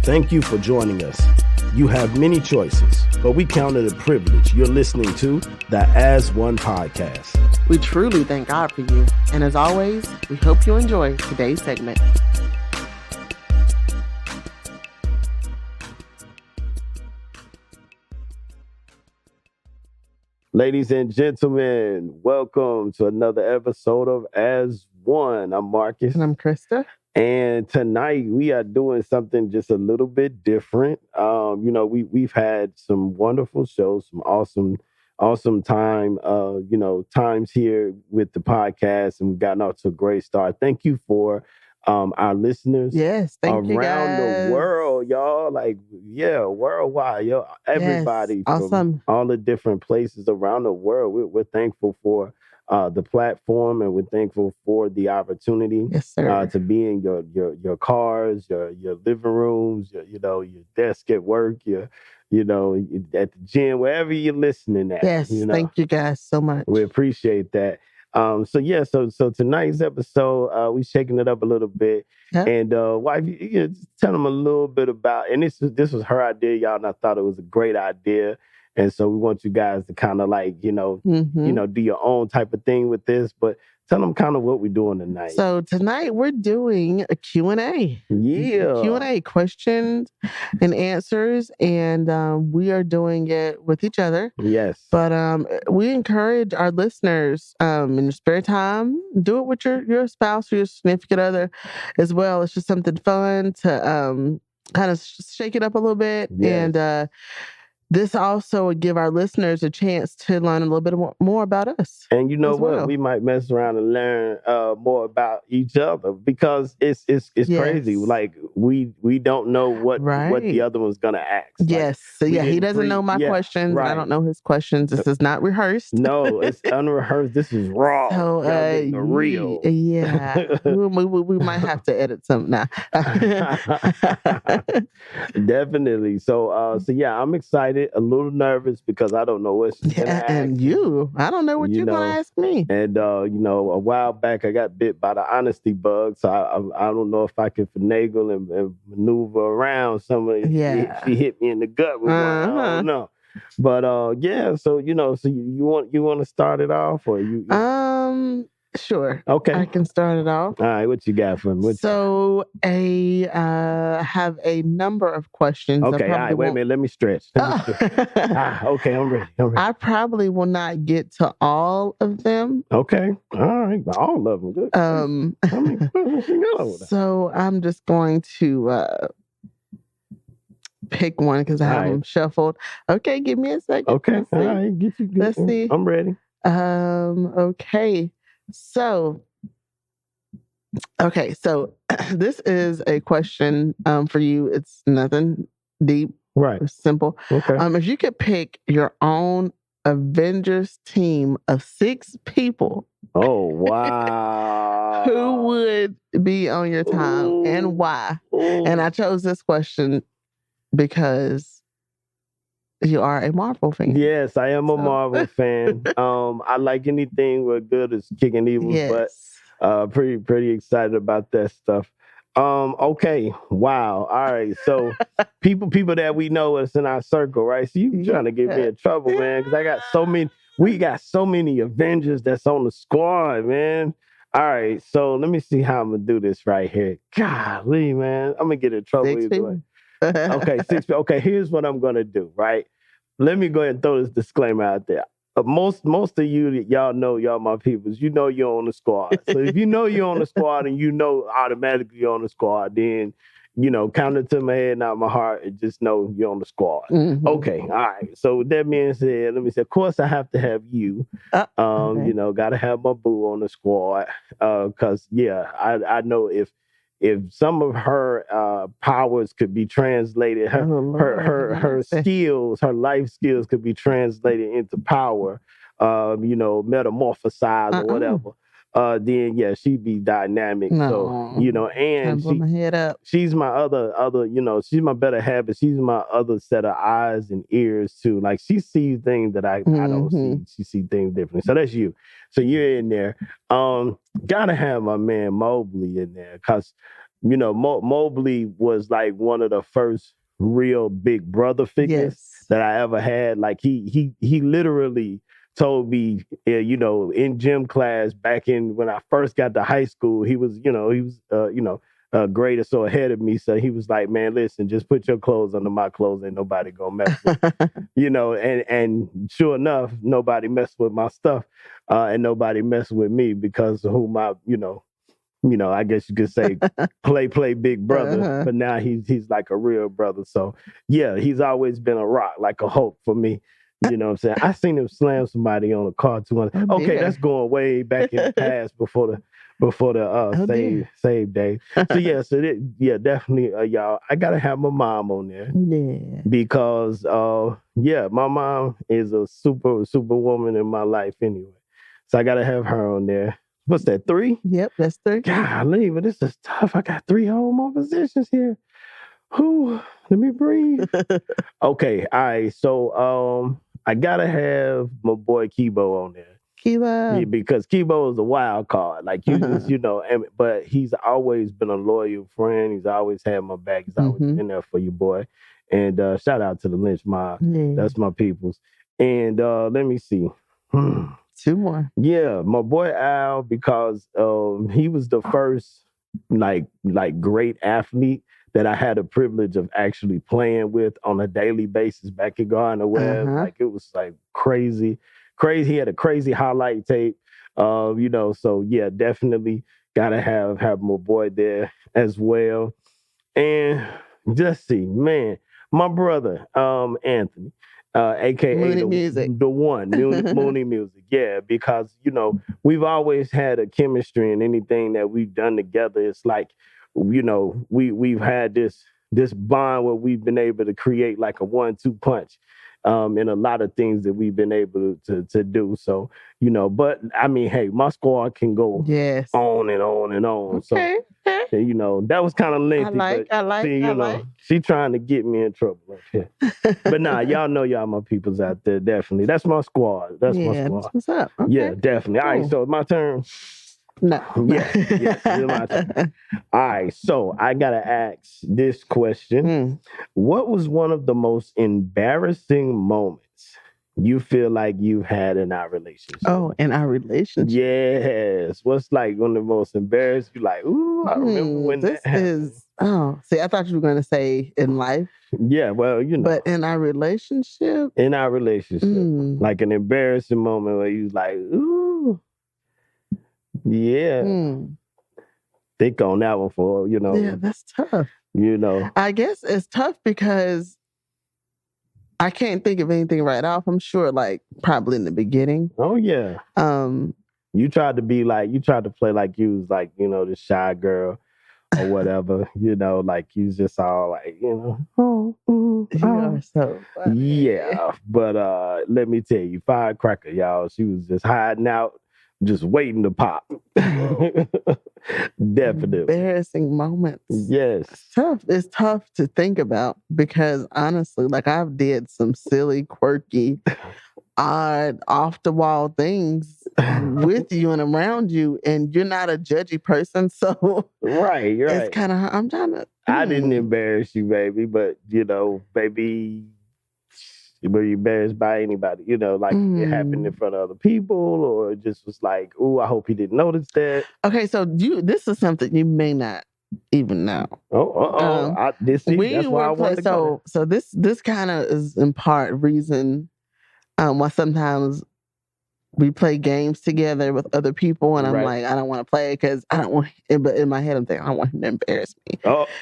Thank you for joining us. You have many choices, but we count it a privilege you're listening to the As One podcast. We truly thank God for you. And as always, we hope you enjoy today's segment. Ladies and gentlemen, welcome to another episode of As One. I'm Marcus. And I'm Krista. And tonight we are doing something just a little bit different. We've had some wonderful shows, some awesome times here with the podcast, and we've gotten off to a great start. Thank you for our listeners. Yes, thank you guys. Around the world, y'all. Worldwide, yo. Everybody from all the different places around the world. We're thankful for the platform, and we're thankful for the opportunity to be in your cars, your living rooms, your desk at work, your at the gym, wherever you're listening at. Yes, thank you guys so much. We appreciate that. So tonight's episode, we shaking it up a little bit. Yep. And wife, just tell them a little bit about, and this was her idea, y'all, and I thought it was a great idea. And so we want you guys to kind of do your own type of thing with this, but tell them kind of what we're doing tonight. So tonight we're doing a Q&A. Yeah. Q&A, questions and answers. And we are doing it with each other. Yes. But we encourage our listeners in your spare time, do it with your spouse or your significant other as well. It's just something fun to kind of shake it up a little bit. Yes. And this also would give our listeners a chance to learn a little bit more about us. And you know what? Well, we might mess around and learn more about each other, because it's crazy. Like we don't know what the other one's gonna ask. Yes. So he doesn't know my questions. Right. I don't know his questions. This is not rehearsed. No, it's unrehearsed. This is raw. So real. Yeah. we might have to edit something now. Definitely. So I'm excited. A little nervous because I don't know what she's gonna ask. And I don't know what you're gonna ask me. And a while back I got bit by the honesty bug, so I don't know if I can finagle and maneuver around some of it. Yeah. She hit me in the gut with one. I don't know. But so you want to start it off, or you? Sure. Okay. I can start it off. All right. What you got for me? I have a number of questions. Okay. All right. Wait a minute. Let me stretch. Okay. I'm ready. I probably will not get to all of them. Okay. All right. All of them. Good. How many questions you got over there? So I'm just going to pick one because I have them shuffled. Okay. Give me a second. Okay. All right. Get you. Let's see. I'm ready. Okay. So this is a question for you. It's nothing deep. Right. It's simple. Okay. If you could pick your own Avengers team of 6 people. Oh, wow. Who would be on your time and why? And I chose this question because you are a Marvel fan. Yes, I am a Marvel fan. I like anything where good is kicking evil, but pretty excited about that stuff. Okay. Wow. All right. So people that we know is in our circle, right? So you trying to get me in trouble, man, because we got so many Avengers that's on the squad, man. All right. So let me see how I'm going to do this right here. Golly, man. I'm going to get in trouble either way. Okay, 6 people. Okay, here's what I'm going to do, right? Let me go ahead and throw this disclaimer out there. Most of you, y'all know, y'all my peoples, you know you're on the squad. So if you know you're on the squad and you know automatically you're on the squad, then, count it to my head, not my heart, and just know you're on the squad. Mm-hmm. Okay, all right. So with that being said, let me say, of course I have to have you. Okay. Got to have my boo on the squad. Because, I know if some of her powers could be translated, her skills, her life skills could be translated into power, metamorphosized or whatever, then she'd be dynamic. No. So, and my head up. She's my other, she's my better half, but she's my other set of eyes and ears too. Like she sees things that I don't see. She sees things differently. So that's you. So you're in there. Gotta have my man Mobley in there, because Mobley was like one of the first real big brother figures that I ever had. Like he literally told me, in gym class back in when I first got to high school, he was a grade or so ahead of me. So he was like, man, listen, just put your clothes under my clothes. Ain't nobody gonna mess with and sure enough, nobody messed with my stuff. And nobody messed with me because of who my, I guess you could say play big brother, but now he's like a real brother. So yeah, he's always been a rock, like a Hulk for me. You know what I'm saying? I seen him slam somebody on a car 200. Okay, that's going way back in the past before the save day. So definitely y'all. I gotta have my mom on there. Yeah. Because my mom is a super woman in my life anyway. So I gotta have her on there. What's that, 3? Yep, that's 3. Golly, but this is tough. I got 3 whole more positions here. Whew, let me breathe. Okay, all right. So I gotta have my boy Kibo on there. Kibo. Yeah, because Kibo is a wild card. Like you just, but he's always been a loyal friend. He's always had my back. He's always been there for you, boy. And shout out to the Lynch Mob. Yeah. That's my peoples. And let me see. 2 more. Yeah, my boy Al, because he was the first like great athlete that I had the privilege of actually playing with on a daily basis back in Gardner Webb. Like it was like crazy. He had a crazy highlight tape. So yeah, definitely gotta have my boy there as well. And just see, man, my brother, Anthony. AKA the one, Moonie Music. Yeah, because, we've always had a chemistry in anything that we've done together. It's like, we've had this bond where we've been able to create like a 1-2 punch in a lot of things that we've been able to do. So, but I mean, hey, my squad can go on and on and on. Okay. So, that was kind of lengthy. I like. She trying to get me in trouble up here. But nah, y'all know y'all my peoples out there, definitely. That's my squad. That's my squad. That's what's up. Okay. Yeah, definitely. All right, so my turn. No. Yes, it's my turn. All right, so I gotta ask this question. What was one of the most embarrassing moments you feel like you've had in our relationship? Oh, in our relationship? Yes. What's like one of the most embarrassing? You like, ooh, I remember when this that happened. See, I thought you were going to say in life. Yeah, well, But in our relationship? In our relationship. Like an embarrassing moment where you like, ooh. Yeah. Think on that one for, Yeah, that's tough. I guess it's tough because I can't think of anything right off. I'm sure, like, probably in the beginning. Oh, yeah. You tried to play like you was like, the shy girl or whatever, like you just all like, You are so funny. Yeah. But let me tell you, firecracker, y'all, she was just hiding out, just waiting to pop. Definitely. Embarrassing moments. Yes. It's tough to think about because honestly, like I've did some silly, quirky, odd, off the wall things with you and around you, and you're not a judgy person, so right. It's kind of I'm trying to. I didn't embarrass you, baby, but baby. Were you embarrassed by anybody? Like it happened in front of other people, or it just was like, "Oh, I hope he didn't notice that." Okay, so this is something you may not even know. That's why I wanted to go. So this kind of is in part reason why sometimes we play games together with other people, and I'm like, I don't want to play because I don't want. But in my head, I'm thinking I don't want him to embarrass me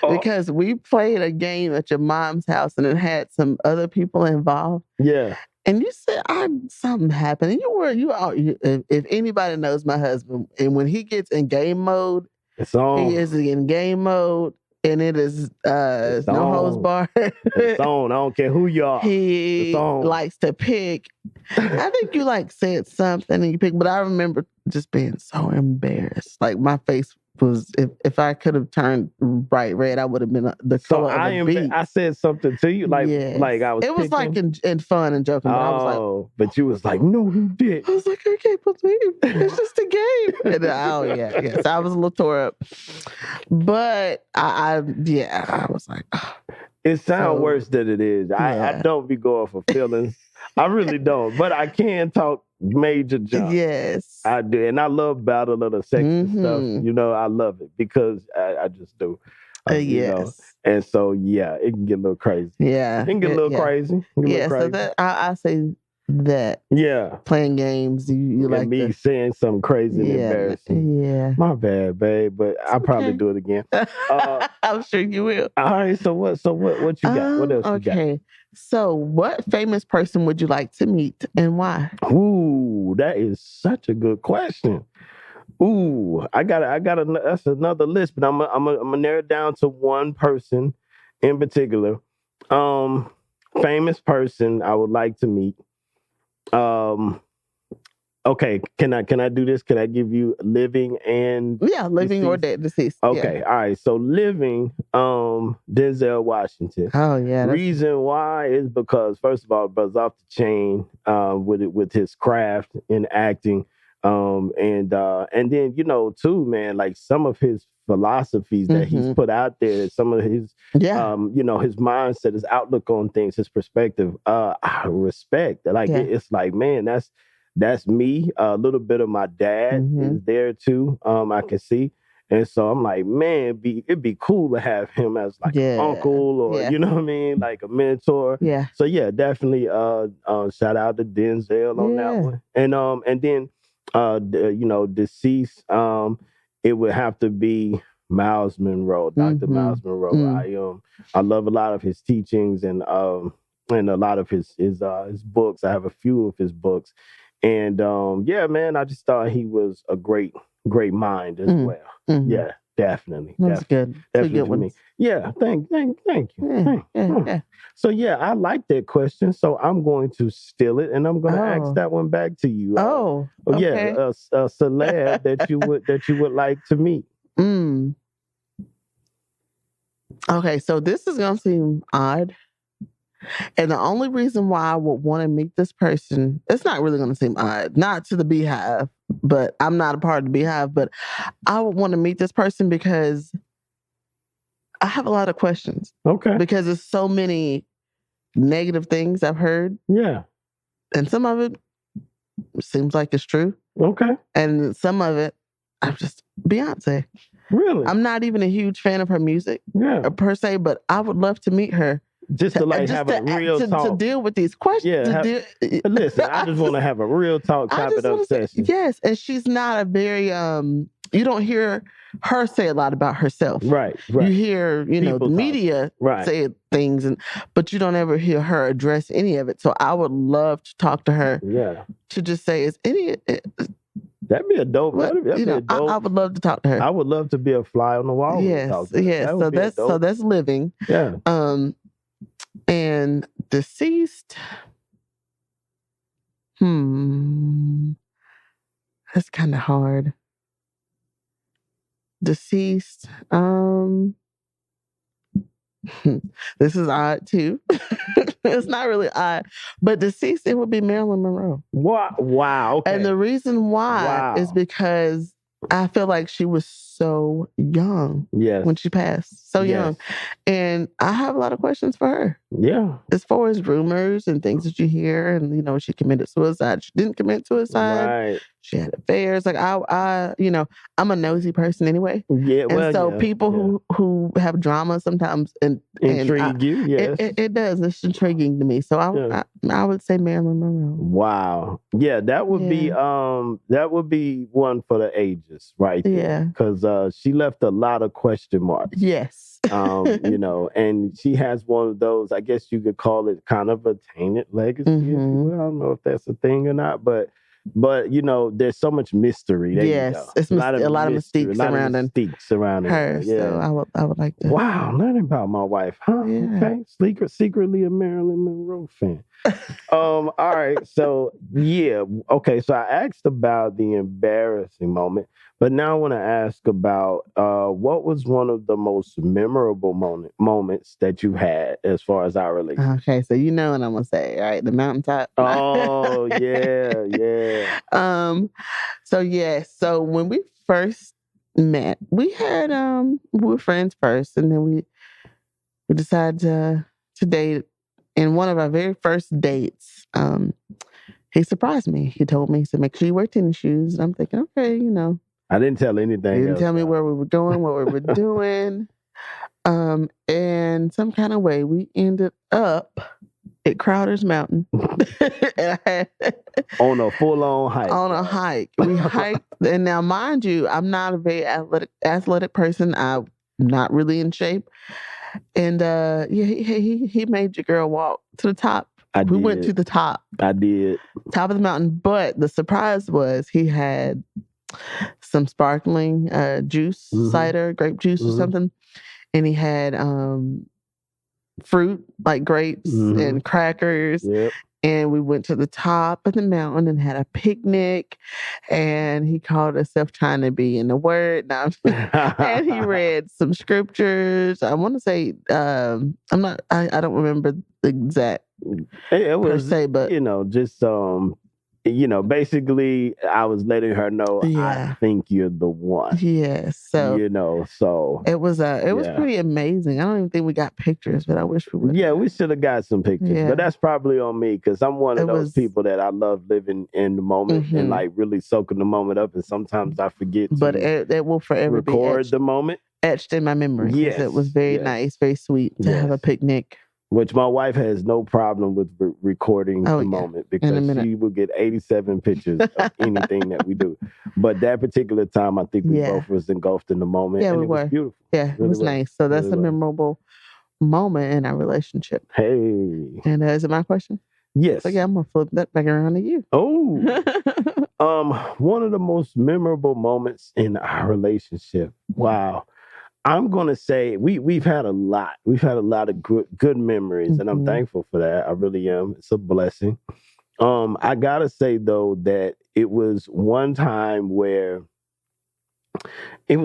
because we played a game at your mom's house, and it had some other people involved. Yeah, and you said something happened, and if anybody knows my husband, and when he gets in game mode, it's on. He is in game mode. And it is no holds barred. It's on. I don't care who you are. He likes to pick. I think you said something and you picked, but I remember just being so embarrassed. Like my face was, if I could have turned bright red, I would have been the color of a beet. I said something to you, like I was. It was like in fun and joking, but I was like, but you was like, no, you did. I was like, I can't believe it's just a game. And yes, I was a little tore up, but I was like, oh. It sounds worse than it is. I don't be going for feelings. I really don't, but I can talk major jump. Yes, I do, and I love Battle of the Sexes stuff. You know, I love it because I just do. You know, and so it can get a little crazy. Yeah, it can get a little crazy. So that I say that. Yeah, playing games. You like me saying something crazy and embarrassing. Yeah, my bad, babe, but I'll probably do it again. I'm sure you will. All right. So what you got? What else you got? Okay. So what famous person would you like to meet and why? Ooh, that is such a good question. Ooh, I got that's another list, but I'm gonna narrow it down to one person in particular. Famous person I would like to meet. Okay, can I do this? Can I give you living and living deceased? or deceased? Okay, all right. So living, Denzel Washington. Oh yeah. Reason why is because first of all, brother's off the chain with his craft in acting, and then too, man, like some of his philosophies that he's put out there, some of his his mindset, his outlook on things, his perspective, I respect. Like it's like, man, that's me. A little bit of my dad is there too. I can see. And so I'm like, man, it'd be cool to have him as like an uncle or, you know what I mean? Like a mentor. Yeah. So definitely shout out to Denzel on that one. And then deceased, it would have to be Miles Monroe, Dr. Miles Monroe. I love a lot of his teachings and a lot of his books. I have a few of his books. And man, I just thought he was a great mind as well. Yeah, definitely. That's good. Definitely good one. Yeah, thank you. Yeah. So I like that question. So I'm going to steal it, and I'm going to ask that one back to you. Okay. A celeb that you would like to meet. Okay, so this is going to seem odd. And the only reason why I would want to meet this person, it's not really going to seem odd, not to the Beehive, but I'm not a part of the Beehive, but I would want to meet this person because I have a lot of questions. Okay. Because there's so many negative things I've heard. Yeah. And some of it seems like it's true. Okay. And some of it, I'm just Beyonce. Really? I'm not even a huge fan of her music per se, but I would love to meet her. Just to have a real talk. To deal with these questions. Listen, I just want to have a real talk type of obsession. Yes, and she's not a very, you don't hear her say a lot about herself. Right. You hear, the media say things, but you don't ever hear her address any of it. So I would love to talk to her. Yeah. To just say, that'd be a dope. That'd be a dope. I would love to talk to her. I would love to be a fly on the wall. Yes. So that's living. Yeah. And deceased. That's kind of hard. Deceased. This is odd too. It's not really odd, but deceased, it would be Marilyn Monroe. Wow. Okay. And the reason why is because I feel like she was so young when she passed. So young. And I have a lot of questions for her. Yeah. As far as rumors and things that you hear, and she committed suicide. She didn't commit suicide. Right. She had affairs. Like I'm a nosy person anyway. Yeah. And so people who have drama sometimes intrigue you. Yes. It does. It's intriguing to me. So I would say Marilyn Monroe. Wow. Yeah, that would be one for the ages, right there. Yeah. Because she left a lot of question marks. Yes. And she has one of those, I guess you could call it kind of a tainted legacy. I don't know if that's a thing or not, but there's so much mystery. It's a lot of mystique surrounding her. Yeah. So I would like to. Wow, learning about my wife, huh? Yeah. Okay, secretly a Marilyn Monroe fan. All right. So yeah. Okay. So I asked about the embarrassing moment, but now I want to ask about what was one of the most memorable moments that you had as far as our relationship. Okay, so you know what I'm gonna say, right? The mountaintop. Oh yeah, yeah. So yeah, so when we first met, we were friends first, and then we decided to date. And one of our very first dates, he surprised me. He told me, he said, "Make sure you wear tennis shoes." And I'm thinking, okay, I didn't tell anything he didn't else. tell me where we were going, what we were doing. And some kind of way we ended up at Crowder's Mountain. On a full-on hike. On a hike. We hiked. And now, mind you, I'm not a very athletic person. I'm not really in shape. And yeah, he made your girl walk to the top. We went to the top. I did. Top of the mountain. But the surprise was he had some sparkling juice, cider, grape juice or something. And he had fruit like grapes and crackers. Yep. And we went to the top of the mountain and had a picnic. And he called himself trying to be in the word. And he read some scriptures. I want to say, I don't remember the exact it was, per se, but just basically I was letting her know I think you're the one. Yes. So so it was pretty amazing. I don't even think we got pictures, but I wish we would. Yeah, we should have got some pictures. Yeah. But that's probably on me because I'm one of those people that I love living in the moment and like really soaking the moment up. And sometimes I forget but it will forever record be the moment. Etched in my memory. Yes. It was very nice, very sweet to have a picnic. Which my wife has no problem with recording the moment because she will get 87 pictures of anything that we do. But that particular time, I think we both was engulfed in the moment. Yeah, and we were. Was beautiful. Yeah, it was nice. So that's a memorable moment in our relationship. Hey. And is it my question? Yes. So yeah, I'm gonna flip that back around to you. Oh. One of the most memorable moments in our relationship. Wow. I'm gonna say we've had a lot. We've had a lot of good memories, and I'm thankful for that. I really am. It's a blessing. I gotta say though that it was one time where it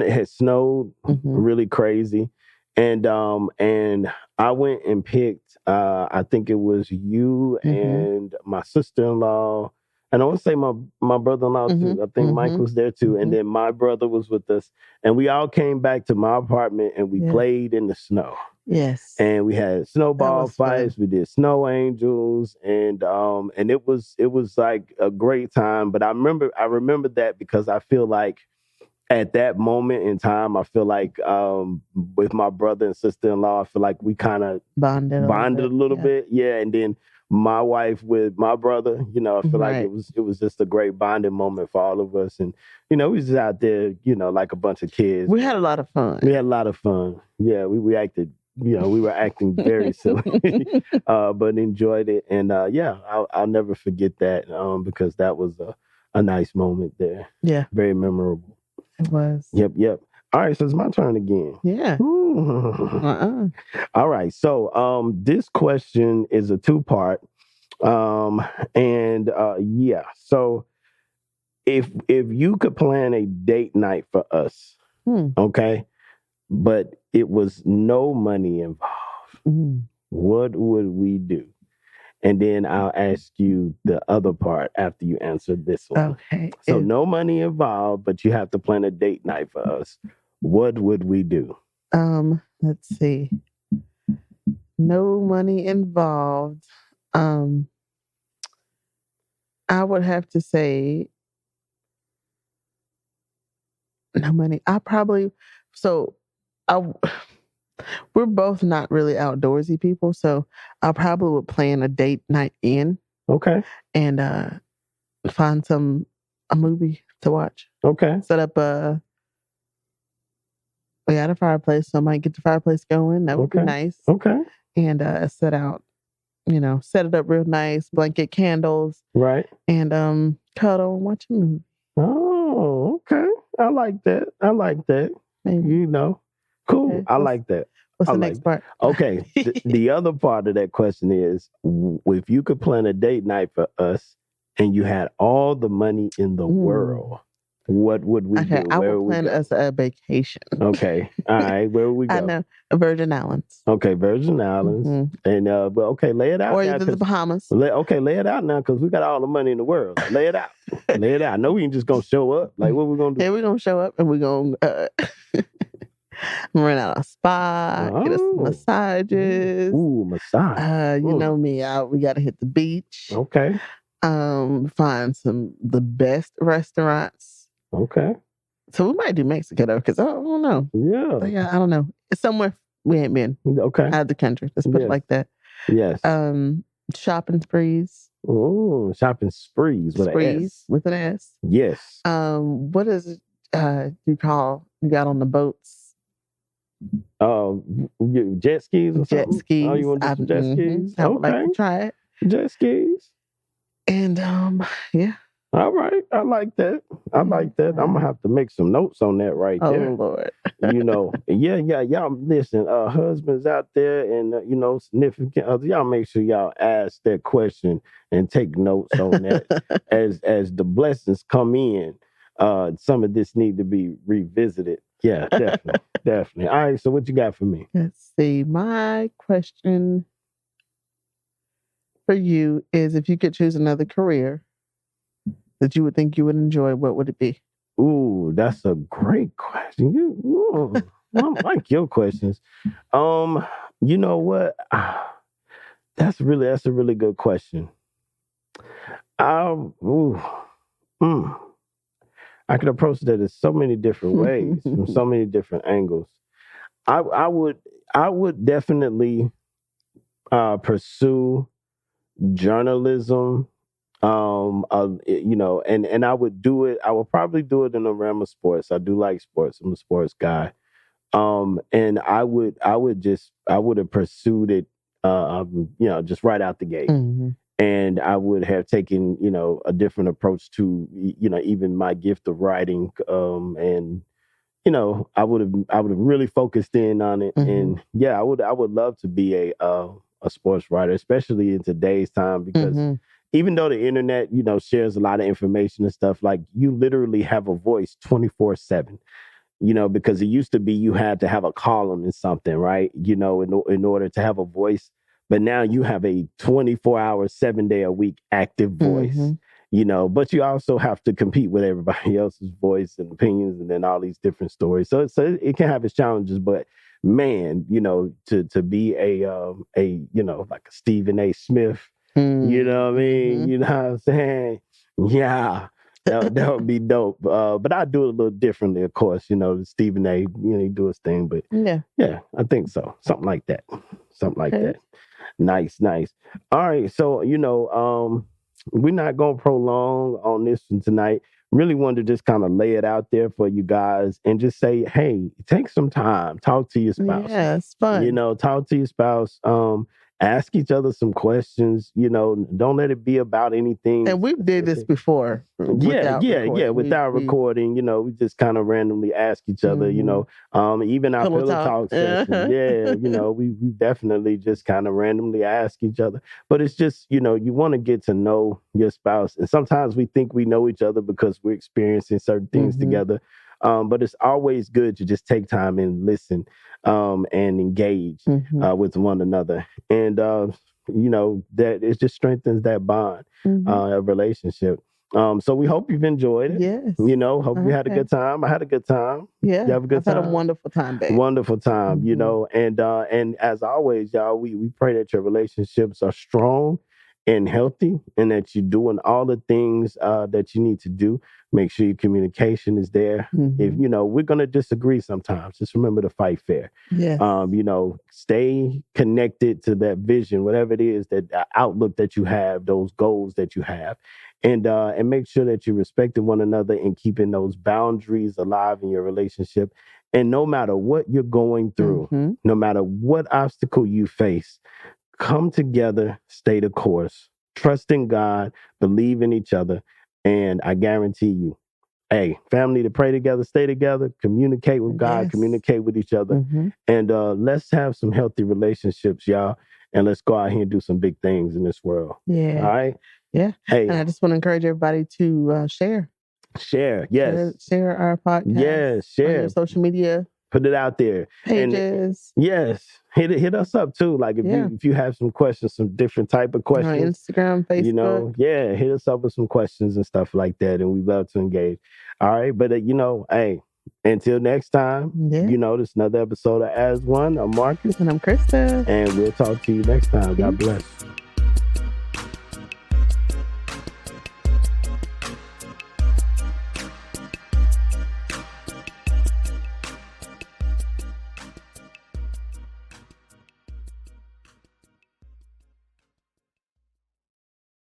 had snowed really crazy, and I went and picked. I think it was you and my sister-in-law. And I want to say my brother-in-law too. I think Mike was there too. And then my brother was with us. And we all came back to my apartment and we played in the snow. Yes. And we had snowball fights. We did snow angels. And it was like a great time. But I remember that because I feel like at that moment in time, I feel like with my brother and sister-in-law, I feel like we kind of bonded a little bit. Yeah. And then my wife with my brother, I feel like it was just a great bonding moment for all of us. And, we was just out there, like a bunch of kids. We had a lot of fun. Yeah, we acted, we were acting very silly, but enjoyed it. And I'll never forget that because that was a nice moment there. Yeah. Very memorable. It was. Yep. All right, so it's my turn again. Yeah. All right, so this question is a two-part. So if you could plan a date night for us, okay, but it was no money involved, what would we do? And then I'll ask you the other part after you answer this one. Okay. So no money involved, but you have to plan a date night for us. What would we do? Let's see. No money involved. I would have to say no money. We're both not really outdoorsy people, so I probably would plan a date night in. Okay. And find a movie to watch. Okay. Set up we had a fireplace, so I might get the fireplace going. That would be nice. Okay. And set out, set it up real nice, blanket candles. Right. And cuddle and watch a movie. Oh, okay. I like that. Maybe. Cool. Okay. I like that. What's the next part? Okay. The other part of that question is, if you could plan a date night for us and you had all the money in the world, what would we do? I Where will would we plan go? us a vacation. Okay. All right. Where would we go? I know. Virgin Islands. Okay, Virgin Islands. And but okay, lay it out or now. Either the Bahamas. Lay it out now because we got all the money in the world. Like, lay it out. Lay it out. I know we ain't just gonna show up. Like, what we gonna do? Yeah, we're gonna show up and we're gonna rent out a spa, get us some massages. Ooh, massage. You know me, we gotta hit the beach. Okay. Find the best restaurants. Okay. So we might do Mexico though, because I don't know. Yeah. But yeah, I don't know. It's somewhere we ain't been. Okay. Out of the country. Let's put it like that. Yes. Shopping sprees. Oh, shopping sprees with an S. With an S. Yes. What is it you got on the boats? Jet skis or something? Jet skis. Oh, you want to do some jet skis? I would like to try it. Jet skis. And yeah. All right. I like that. I'm gonna have to make some notes on that right there. Oh Lord. Yeah. Y'all listen, husbands out there and significant others, y'all make sure y'all ask that question and take notes on that. as the blessings come in, some of this need to be revisited. Yeah, definitely. Definitely. All right, so what you got for me? Let's see. My question for you is, if you could choose another career that you would think you would enjoy, what would it be? Ooh, that's a great question. I like your questions. You know what? That's a really good question. I could approach that in so many different ways, from so many different angles. I would definitely pursue journalism. And I would do it. I would probably do it in the realm of sports. I do like sports. I'm a sports guy. And I would have pursued it, just right out the gate. Mm-hmm. And I would have taken, a different approach to, even my gift of writing. And I would have really focused in on it. Mm-hmm. And yeah, I would love to be a sports writer, especially in today's time, because even though the internet, shares a lot of information and stuff, like, you literally have a voice 24/7, because it used to be you had to have a column in something, right? In order to have a voice. But now you have a 24-hour, 7-day-a-week active voice, but you also have to compete with everybody else's voice and opinions and then all these different stories. So it can have its challenges, but man, to be a like a Stephen A. Smith, you know what I mean? You know what I'm saying? Yeah. That would be dope. But I do it a little differently, of course. Stephen A., he do his thing. But yeah, I think so. Something like that. That. Nice. All right. So, we're not going to prolong on this one tonight. Really wanted to just kind of lay it out there for you guys and just say, hey, take some time. Talk to your spouse. Yeah, it's fun. Talk to your spouse. Ask each other some questions. Don't let it be about anything. And we did this before. Without recording, we just kind of randomly ask each other, even our pillow talk sessions. We definitely just kind of randomly ask each other. But it's just, you want to get to know your spouse. And sometimes we think we know each other because we're experiencing certain things together. But it's always good to just take time and listen and engage with one another. And, that it just strengthens that bond, relationship. So we hope you've enjoyed it. Yes. Hope you had a good time. I had a good time. Yeah. You have a good time? I had a wonderful time, babe. Wonderful time, and as always, y'all, we pray that your relationships are strong and healthy, and that you're doing all the things that you need to do. Make sure your communication is there. If we're gonna disagree sometimes, just remember to fight fair. Yes. Stay connected to that vision, whatever it is, that outlook that you have, those goals that you have, and make sure that you're respecting one another and keeping those boundaries alive in your relationship. And no matter what you're going through, no matter what obstacle you face, come together, stay the course, trust in God, believe in each other, and I guarantee you, hey, family to pray together, stay together, communicate with God, communicate with each other. And let's have some healthy relationships, y'all. And let's go out here and do some big things in this world. Yeah. All right. Yeah. Hey. And I just want to encourage everybody to share. Share. Yes. Share our podcast. Yes. Share. On your social media. Put it out there. Pages. And, yes. Hit us up too. Like if you have some questions, some different type of questions. On Instagram, Facebook. You know, hit us up with some questions and stuff like that. And we love to engage. All right. But hey, until next time, this is another episode of As One. I'm Marcus. And I'm Krista. And we'll talk to you next time. God bless.